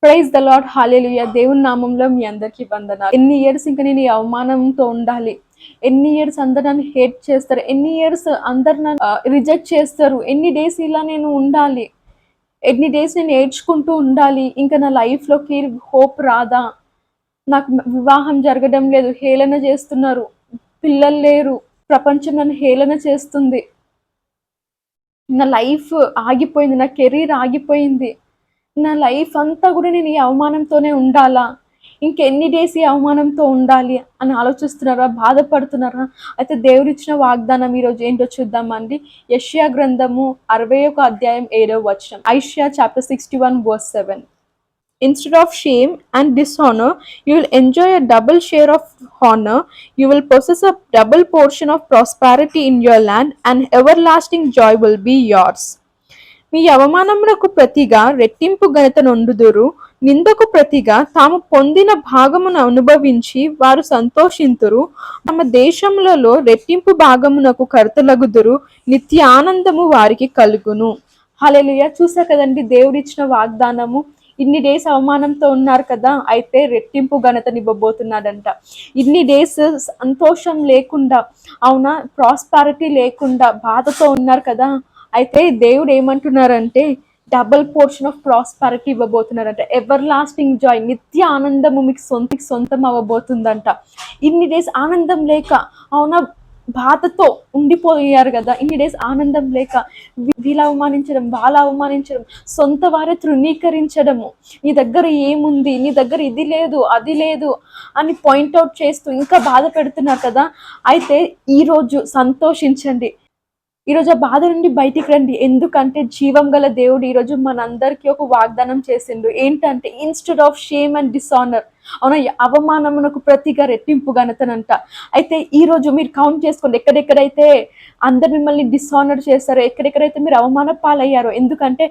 Praise the lord, హల్లెలూయా. దేవుని నామంలో మీ అందరికీ వందనాలు. ఎన్ని ఇయర్స్ ఇంకా నేను ఈ అవమానంతో ఉండాలి? ఎన్ని ఇయర్స్ అందరు నన్ను హేట్ చేస్తారు? ఎన్ని ఇయర్స్ అందరు నన్ను రిజెక్ట్ చేస్తారు? ఎన్ని డేస్ ఇలా నేను ఉండాలి? ఎన్ని డేస్ నేను ఏడ్చుకుంటూ ఉండాలి? ఇంకా నా లైఫ్లోకి హోప్ రాదా? నాకు వివాహం జరగడం లేదు, హేళన చేస్తున్నారు, పిల్లలు లేరు, ప్రపంచం నన్ను హేళన చేస్తుంది, నా లైఫ్ ఆగిపోయింది, నా కెరీర్ ఆగిపోయింది, నా లైఫ్ అంతా కూడా నేను ఈ అవమానంతోనే ఉండాలా? ఇంకెన్ని డేస్ ఈ అవమానంతో ఉండాలి అని ఆలోచిస్తున్నారా? బాధపడుతున్నారా? అయితే దేవుడిచ్చిన వాగ్దానం ఈరోజు ఏంటో చూద్దామండి. యెషయా గ్రంథము 61 అధ్యాయం 7వ వచనం. Eicher chapter 61 verse 7. Instead of shame and dishonor, you will enjoy a double share of honor. You will possess a double portion of prosperity in your land, and everlasting joy will be yours. మీ అవమానమునకు ప్రతిగా రెట్టింపు ఘనత నొందుదురు. నిందకు ప్రతిగా తాము పొందిన భాగమును అనుభవించి వారు సంతోషింతురు. తమ దేశములలో రెట్టింపు భాగమునకు కర్తలగుదురు. నిత్య ఆనందము వారికి కలుగును. హల్లెలూయా. చూసా కదండి దేవుడిచ్చిన వాగ్దానము. ఇన్ని డేస్ అవమానంతో ఉన్నారు కదా, అయితే రెట్టింపు ఘనతనివ్వబోతున్నాడంట. ఇన్ని డేస్ సంతోషం లేకుండా, అవునా, ప్రాస్పారిటీ లేకుండా బాధతో ఉన్నారు కదా, అయితే దేవుడు ఏమంటున్నారంటే డబుల్ పోర్షన్ ఆఫ్ ప్రాస్పారిటీ ఇవ్వబోతున్నారంట. ఎవర్ లాస్టింగ్ జాయ్, నిత్య ఆనందము మీకు సొంతం అవ్వబోతుందంట. ఇన్ని డేస్ ఆనందం లేక, అవునా, బాధతో ఉండిపోయారు కదా, ఇన్ని డేస్ ఆనందం లేక వీళ్ళు అవమానించడం, వాళ్ళ అవమానించడం, సొంత వారే తృణీకరించడము, నీ దగ్గర ఏముంది, నీ దగ్గర ఇది లేదు, అది లేదు అని పాయింట్అవుట్ చేస్తూ ఇంకా బాధ పెడుతున్నారు కదా. అయితే ఈరోజు సంతోషించండి. ఈరోజు ఆ బాధ నుండి బయటికి రండి. ఎందుకంటే జీవం గల దేవుడు ఈరోజు మనందరికీ ఒక వాగ్దానం చేసిండు. ఏంటంటే instead of shame and dishonour, అవునా, అవమానమునకు ప్రతిగా రెట్టింపు ఘనతనంట. అయితే ఈరోజు మీరు కౌంట్ చేసుకోండి, ఎక్కడెక్కడైతే అందరు మిమ్మల్ని డిసానర్ చేస్తారో, ఎక్కడెక్కడైతే మీరు అవమాన పాలయ్యారో, ఎందుకంటే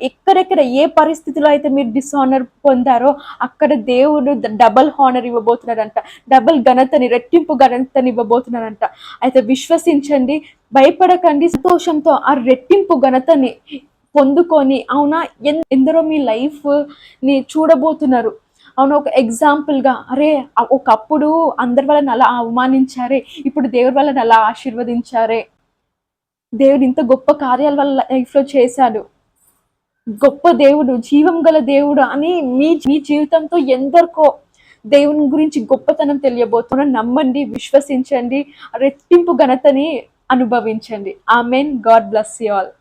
ఎక్కడెక్కడ ఏ పరిస్థితిలో అయితే మీరు డిసానర్ పొందారో అక్కడ దేవుడు డబల్ హానర్ ఇవ్వబోతున్నాడంట. డబల్ ఘనతని, రెట్టింపు ఘనతని ఇవ్వబోతున్నాడంట. అయితే విశ్వసించండి, భయపడకండి, సంతోషంతో ఆ రెట్టింపు ఘనతని పొందుకొని, అవునా, ఎందరో మీ లైఫ్ ని చూడబోతున్నారు. అవును, ఒక ఎగ్జాంపుల్గా, అరే ఒకప్పుడు అందరి వాళ్ళని అలా అవమానించారే, ఇప్పుడు దేవుడి వాళ్ళని అలా ఆశీర్వదించారే, దేవుడు ఇంత గొప్ప కార్యాల వాళ్ళ లైఫ్లో చేశాడు, గొప్ప దేవుడు, జీవం గల దేవుడు అని మీ జీవితంతో ఎందరికో దేవుని గురించి గొప్పతనం తెలియబోతున్నా. నమ్మండి, విశ్వసించండి, రెట్టింపు ఘనతని అనుభవించండి. Amen. God bless you all.